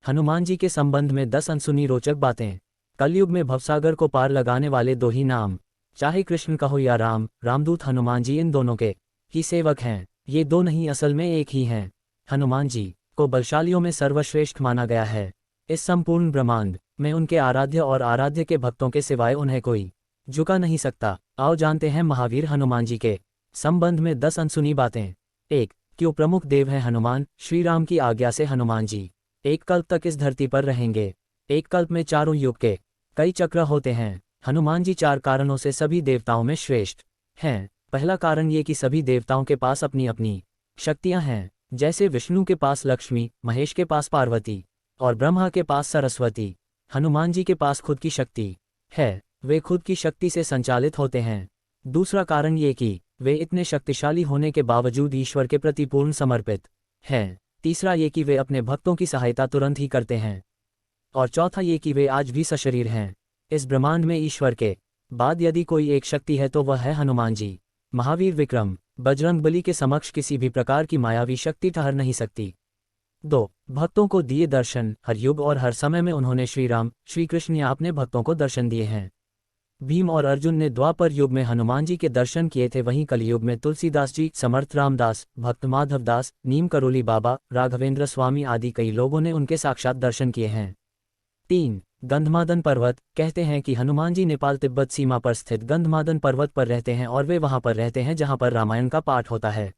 हनुमान जी के संबंध में 10 अनसुनी रोचक बातें। कलयुग में भवसागर को पार लगाने वाले दो ही नाम, चाहे कृष्ण कहो या राम, रामदूत हनुमान जी इन दोनों के ही सेवक हैं। ये दो नहीं, असल में एक ही हैं। हनुमान जी को बलशालियों में सर्वश्रेष्ठ माना गया है। इस संपूर्ण ब्रह्मांड में उनके आराध्य और आराध्य के भक्तों के सिवाय उन्हें कोई झुका नहीं सकता। आओ जानते हैं महावीर हनुमान जी के संबंध में 10 अनसुनी बातें। 1. क्यों प्रमुख देव हैं हनुमान? श्री राम की आज्ञा से हनुमान जी एक कल्प तक इस धरती पर रहेंगे। एक कल्प में चारों युग के कई चक्र होते हैं। हनुमान जी 4 कारणों से सभी देवताओं में श्रेष्ठ हैं। पहला कारण ये कि सभी देवताओं के पास अपनी अपनी शक्तियां हैं। जैसे विष्णु के पास लक्ष्मी, महेश के पास पार्वती और ब्रह्मा के पास सरस्वती, हनुमान जी के पास खुद की शक्ति है। वे खुद की शक्ति से संचालित होते हैं। दूसरा कारण ये कि वे इतने शक्तिशाली होने के बावजूद ईश्वर के प्रति पूर्ण समर्पित हैं। तीसरा ये कि वे अपने भक्तों की सहायता तुरंत ही करते हैं। और चौथा ये कि वे आज भी सशरीर हैं। इस ब्रह्मांड में ईश्वर के बाद यदि कोई एक शक्ति है तो वह है हनुमान जी। महावीर विक्रम बजरंगबली के समक्ष किसी भी प्रकार की मायावी शक्ति ठहर नहीं सकती। 2. भक्तों को दिए दर्शन। हर युग और हर समय में उन्होंने श्री राम, श्री कृष्ण या अपने भक्तों को दर्शन दिए हैं। भीम और अर्जुन ने द्वापर युग में हनुमान जी के दर्शन किए थे, वहीं कलयुग में तुलसीदास जी, समर्थ रामदास, भक्त माधवदास, नीम करोली बाबा, राघवेंद्र स्वामी आदि कई लोगों ने उनके साक्षात दर्शन किए हैं। 3. गंधमादन पर्वत। कहते हैं कि हनुमान जी नेपाल तिब्बत सीमा पर स्थित गंधमादन पर्वत पर रहते हैं और वे वहां पर रहते हैं जहां पर रामायण का पाठ होता है।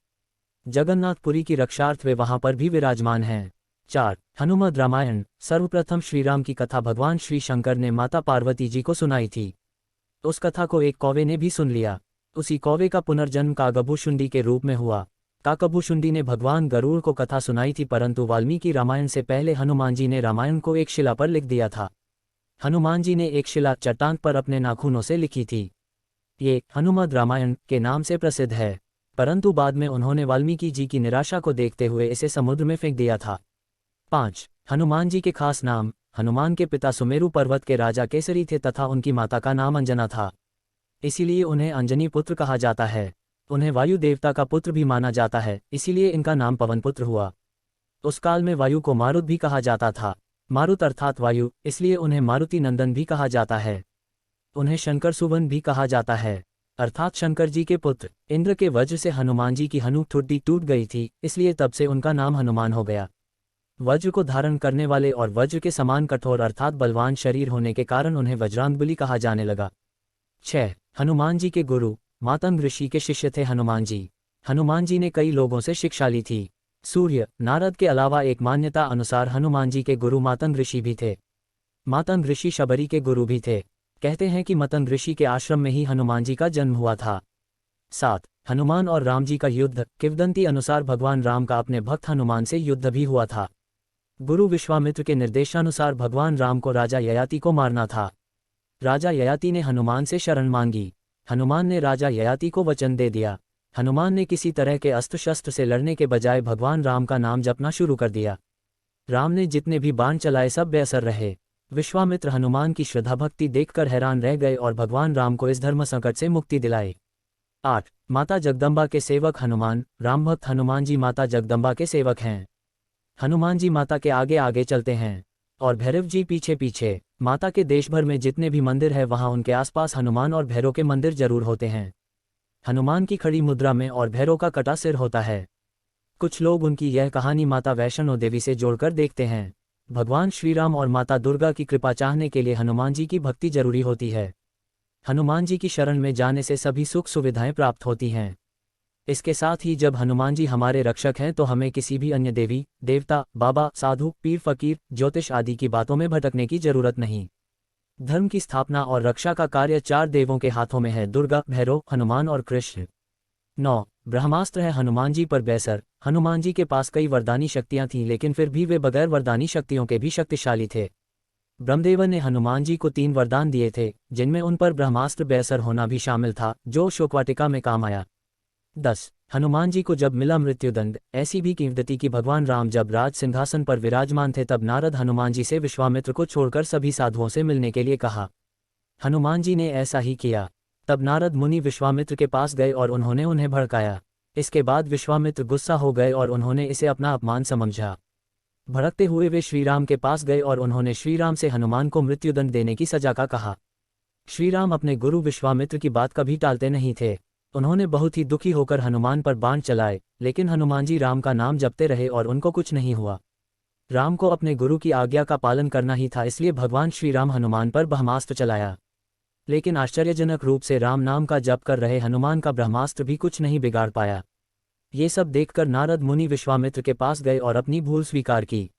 जगन्नाथपुरी की रक्षार्थ वे वहां पर भी विराजमान हैं। 4. हनुमद रामायण। सर्वप्रथम श्रीराम की कथा भगवान श्री शंकर ने माता पार्वती जी को सुनाई थी। उस कथा को एक कौवे ने भी सुन लिया। उसी कौवे का पुनर्जन्म काकभूषुंडी के रूप में हुआ। काकभूषुंडी ने भगवान गरुड़ को कथा सुनाई थी, परंतु वाल्मीकि रामायण से पहले हनुमान जी ने रामायण को एक शिला पर लिख दिया था। हनुमान जी ने एक शिला चट्टान पर अपने नाखूनों से लिखी थी। ये हनुमद रामायण के नाम से प्रसिद्ध है, परंतु बाद में उन्होंने वाल्मीकि जी की निराशा को देखते हुए इसे समुद्र में फेंक दिया था। 5. हनुमान जी के खास नाम। हनुमान के पिता सुमेरु पर्वत के राजा केसरी थे तथा उनकी माता का नाम अंजना था। इसीलिए उन्हें अंजनी पुत्र कहा जाता है। उन्हें वायु देवता का पुत्र भी माना जाता है, इसीलिए इनका नाम पवन पुत्र हुआ। उस काल में वायु को मारुत भी कहा जाता था। मारुत अर्थात वायु, इसलिए उन्हें मारुति नंदन भी कहा जाता है। उन्हें शंकर सुवन भी कहा जाता है, अर्थात शंकर जी के पुत्र। इंद्र के वज्र से हनुमान जी की हनु ठुड्डी टूट गई थी, इसलिए तब से उनका नाम हनुमान हो गया। वज्र को धारण करने वाले और वज्र के समान कठोर अर्थात बलवान शरीर होने के कारण उन्हें वज्रांगबली कहा जाने लगा। 6. हनुमान जी के गुरु। मातंग ऋषि के शिष्य थे हनुमान जी। हनुमान जी ने कई लोगों से शिक्षा ली थी। सूर्य, नारद के अलावा एक मान्यता अनुसार हनुमान जी के गुरु मातंग ऋषि भी थे। मातंग ऋषि शबरी के गुरु भी थे। कहते हैं कि मातंग ऋषि के आश्रम में ही हनुमान जी का जन्म हुआ था। 7. हनुमान और राम जी का युद्ध। किंवदंती अनुसार भगवान राम का अपने भक्त हनुमान से युद्ध भी हुआ था। गुरु विश्वामित्र के निर्देशानुसार भगवान राम को राजा ययाति को मारना था। राजा ययाति ने हनुमान से शरण मांगी। हनुमान ने राजा ययाति को वचन दे दिया। हनुमान ने किसी तरह के अस्त्र शस्त्र से लड़ने के बजाय भगवान राम का नाम जपना शुरू कर दिया। राम ने जितने भी बाण चलाए सब बेअसर रहे। विश्वामित्र हनुमान की श्रद्धा भक्ति देखकर हैरान रह गए और भगवान राम को इस धर्म संकट से मुक्ति दिलाई। 8. माता जगदम्बा के सेवक हनुमान। राम भक्त हनुमान जी माता जगदम्बा के सेवक हैं। हनुमान जी माता के आगे आगे चलते हैं और भैरव जी पीछे पीछे। माता के देश भर में जितने भी मंदिर है वहां उनके आसपास हनुमान और भैरव के मंदिर जरूर होते हैं। हनुमान की खड़ी मुद्रा में और भैरव का कटा सिर होता है। कुछ लोग उनकी यह कहानी माता वैष्णो देवी से जोड़कर देखते हैं। भगवान श्रीराम और माता दुर्गा की कृपा चाहने के लिए हनुमान जी की भक्ति जरूरी होती है। हनुमान जी की शरण में जाने से सभी सुख सुविधाएं प्राप्त होती हैं। इसके साथ ही जब हनुमान जी हमारे रक्षक हैं तो हमें किसी भी अन्य देवी, देवता, बाबा, साधु, पीर फकीर, ज्योतिष आदि की बातों में भटकने की जरूरत नहीं। धर्म की स्थापना और रक्षा का कार्य 4 देवों के हाथों में है, दुर्गा, भैरव, हनुमान और कृष्ण। 9. ब्रह्मास्त्र है हनुमान जी पर बेअसर। हनुमान जी के पास कई वरदानी शक्तियां थीं, लेकिन फिर भी वे बगैर वरदानी शक्तियों के भी शक्तिशाली थे। ब्रह्मदेव ने हनुमान जी को 3 वरदान दिए थे, जिनमें उन पर ब्रह्मास्त्र बेअसर होना भी शामिल था, जो शोकवाटिका में काम आया। 10. हनुमान जी को जब मिला मृत्युदंड। ऐसी भी किंवदंती कि भगवान राम जब राज सिंहासन पर विराजमान थे तब नारद हनुमान जी से विश्वामित्र को छोड़कर सभी साधुओं से मिलने के लिए कहा। हनुमान जी ने ऐसा ही किया। तब नारद मुनि विश्वामित्र के पास गए और उन्होंने उन्हें भड़काया। इसके बाद विश्वामित्र गुस्सा हो गए और उन्होंने इसे अपना अपमान समझा। भड़कते हुए वे श्रीराम के पास गए और उन्होंने श्रीराम से हनुमान को मृत्युदंड देने की सजा का कहा। श्रीराम अपने गुरु विश्वामित्र की बात कभी टालते नहीं थे। उन्होंने बहुत ही दुखी होकर हनुमान पर बाण चलाए, लेकिन हनुमान जी राम का नाम जपते रहे और उनको कुछ नहीं हुआ। राम को अपने गुरु की आज्ञा का पालन करना ही था, इसलिए भगवान श्रीराम हनुमान पर ब्रह्मास्त्र चलाया। लेकिन आश्चर्यजनक रूप से राम नाम का जप कर रहे हनुमान का ब्रह्मास्त्र भी कुछ नहीं बिगाड़ पाया। ये सब देखकर नारद मुनि विश्वामित्र के पास गए और अपनी भूल स्वीकार की।